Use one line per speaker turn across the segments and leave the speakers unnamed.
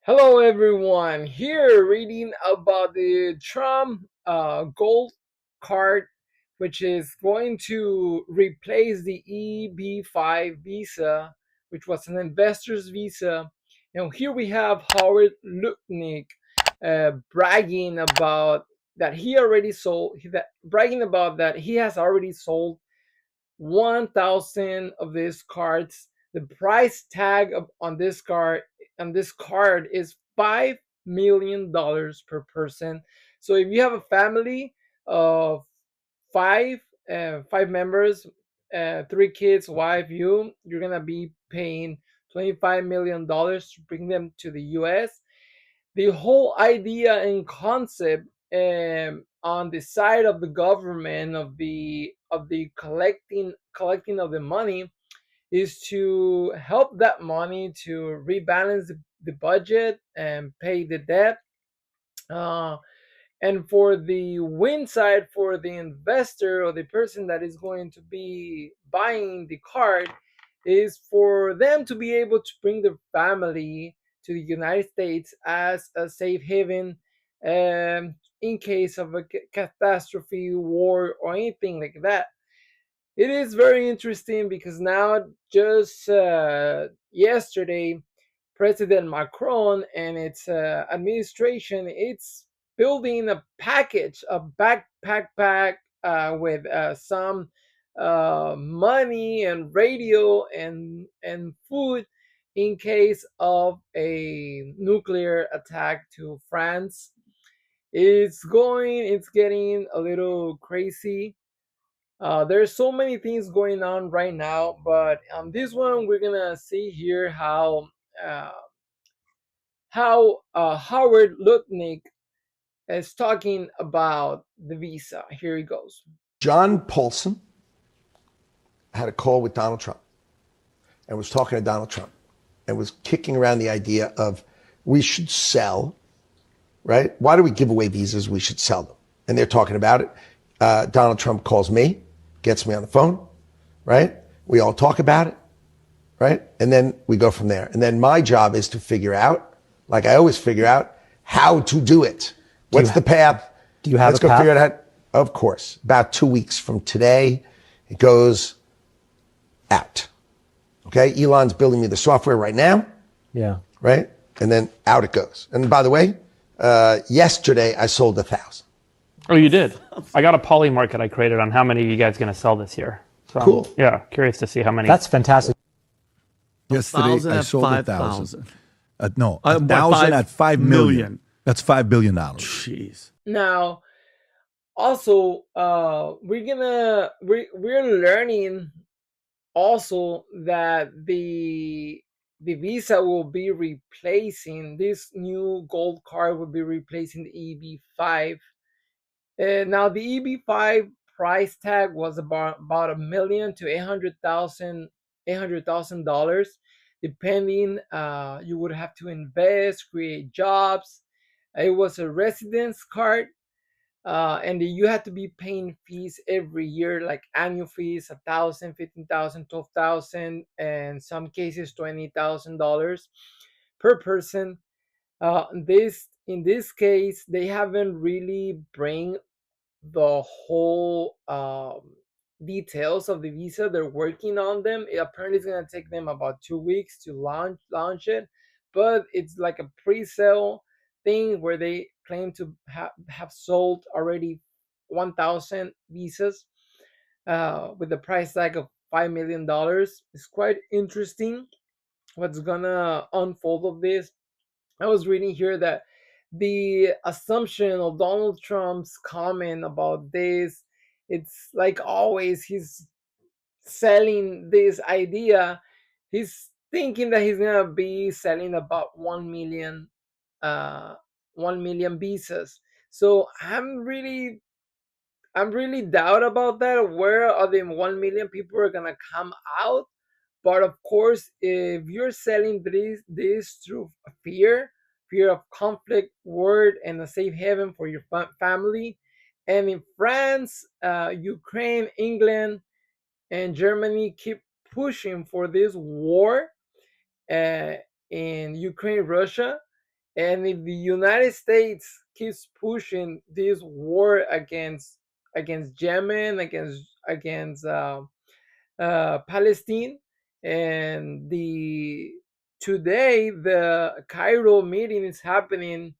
Hello, everyone. Here, reading about the Trump Gold Card, which is going to replace the EB5 visa, which was an investor's visa. And here we have Howard Lutnick bragging about that he already sold, bragging about that he has already sold 1,000 of these cards. The price tag on this card is $5 million per person. So if you have a family of five, five members, three kids, wife, you're gonna be paying $25 million to bring them to the U.S. The whole idea and concept on the side of the government of the collecting of the money is to help that money to rebalance the budget and pay the debt. uh, and for the win side, for the investor or the person that is going to be buying the card, is for them to be able to bring their family to the United States as a safe haven, in case of a catastrophe, war, or anything like that. It is very interesting because now, just yesterday, President Macron and its administration, it's building a package, a backpack pack with some money and radio and food in case of a nuclear attack to France. It's getting a little crazy. There's so many things going on right now, but on this one, we're gonna see here uh, how Howard Lutnick is talking about the visa. Here he goes.
John Paulson had a call with Donald Trump and was talking to Donald Trump and was kicking around the idea of we should sell, right? Why do we give away visas? We should sell them. And they're talking about it. Donald Trump calls me, gets me on the phone, right? We all talk about it, right? And then we go from there. And then my job is to figure out, like I always figure out, how to do it. What's the path?
Do you have
Let's
a
go
path?
figure it out. Of course. About 2 weeks from today, it goes out. Okay? Elon's building me the software right now,
Yeah.
right? And then out it goes. And by the way, yesterday I sold 1,000.
Oh, you did? I got a poly market I created on how many are you guys going to sell this year. So
Cool.
Yeah, curious to see how many.
That's fantastic.
Yesterday,
1,000
I
at
sold
5,000.
1,000. No,
What,
1,000 at 5 million.
million.
That's $5 billion.
Jeez.
Now, also, we're learning also that the visa will be replacing this new gold card will be replacing the EB5. Now the EB5 price tag was about $1 million to $800,000, depending. You would have to invest, create jobs. It was a residence card, and you had to be paying fees every year, like annual fees, 1,000, 15,000, 12,000, and some cases $20,000 per person. This in this case, they haven't really bring the whole details of the visa. They're working on them. It apparently is going to take them about 2 weeks to launch it, but it's like a pre-sale thing where they claim to have sold already 1,000 visas with the price tag of $5 million. It's quite interesting what's gonna unfold of this. I was reading here that the assumption of Donald Trump's comment about this, it's like always he's selling this idea. He's thinking that he's gonna be selling about 1 million, uh 1 million visas. So I'm really doubt about that. Where are the 1 million people are gonna come out? But of course, if you're selling this through fear of conflict, war, and a safe haven for your family, and in France, Ukraine, England, and Germany keep pushing for this war uh, in Ukraine, Russia. And if the United States keeps pushing this war against Yemen, against Palestine, and the today the Cairo meeting is happening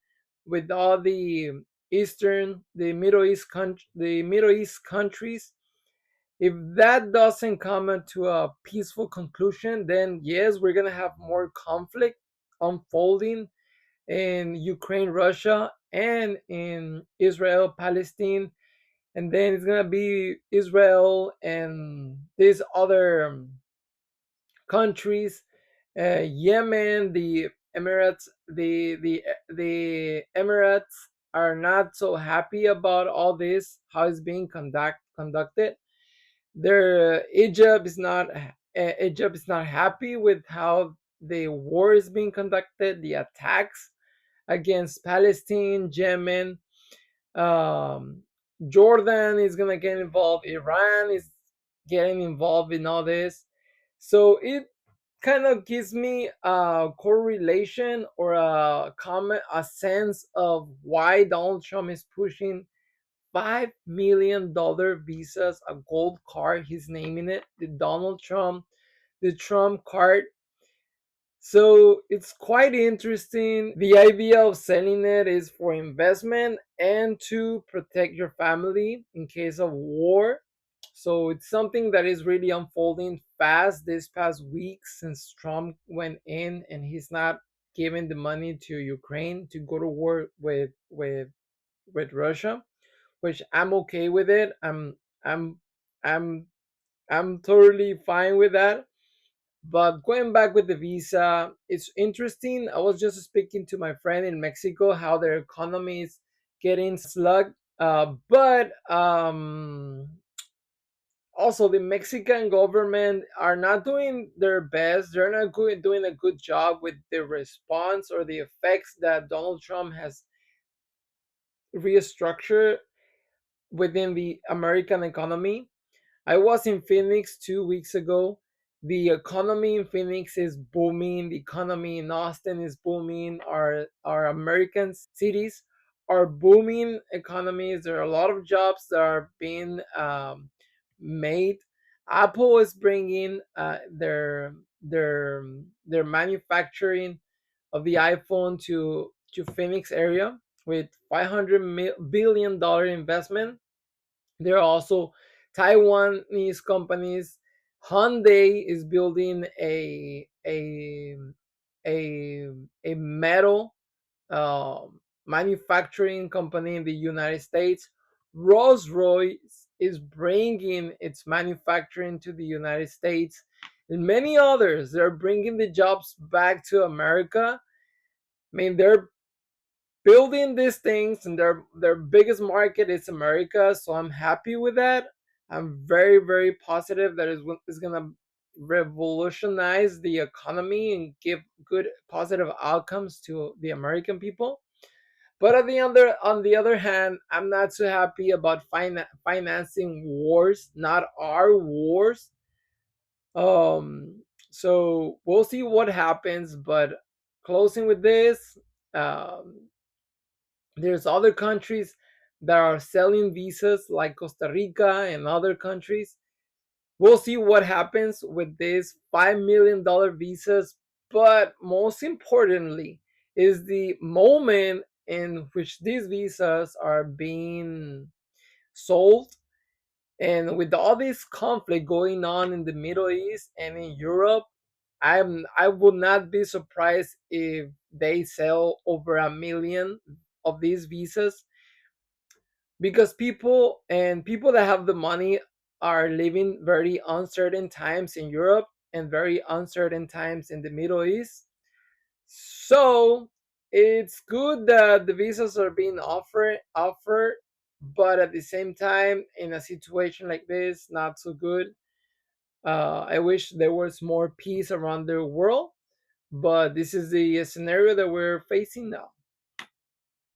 with all the Middle East countries. If that doesn't come to a peaceful conclusion, then yes, we're gonna have more conflict unfolding in Ukraine, Russia, and in Israel, Palestine, and then it's gonna be Israel and these other countries, Yemen, the Emirates, the Emirates are not so happy about all this, how it's being conducted. Their Egypt is not happy with how the war is being conducted, the attacks against Palestine, Yemen. Um, Jordan is gonna get involved. Iran is getting involved in all this. So it kind of gives me a correlation or a sense of why Donald Trump is pushing $5 million visas, a gold card. He's naming it the Trump card. So it's quite interesting. The idea of selling it is for investment and to protect your family in case of war. So it's something that is really unfolding fast this past week since Trump went in and he's not giving the money to Ukraine to go to war with Russia, which I'm okay with it. I'm I'm I'm totally fine with that. But going back with the visa, it's interesting. I was just speaking to my friend in Mexico how their economy is getting slugged. But also the Mexican government are not doing their best. They're not doing a good job with the response or the effects that Donald Trump has restructured within the American economy. I was in Phoenix 2 weeks ago. The economy in Phoenix is booming. The economy in Austin is booming. Our American cities are booming economies. There are a lot of jobs that are being made. Apple is bringing their manufacturing of the iPhone to Phoenix area with $500 billion investment. There are also Taiwanese companies. Hyundai is building a a metal uh, manufacturing company in the United States. Rolls Royce is bringing its manufacturing to the United States, and many others. They're bringing the jobs back to America. I mean, they're building these things and their biggest market is America, so I'm happy with that. I'm very very positive that is going to revolutionize the economy and give good positive outcomes to the American people. But on the other hand, I'm not so happy about financing wars, not our wars. So we'll see what happens, but closing with this, um there's other countries that are selling visas like Costa Rica and other countries. We'll see what happens with these $5 million visas. But most importantly, is the moment in which these visas are being sold. And with all this conflict going on in the Middle East and in Europe, I would not be surprised if they sell over 1 million of these visas, because people that have the money are living very uncertain times in Europe and very uncertain times in the Middle East. So it's good that the visas are being offered, but at the same time, in a situation like this, not so good. I wish there was more peace around the world, but this is the scenario that we're facing now.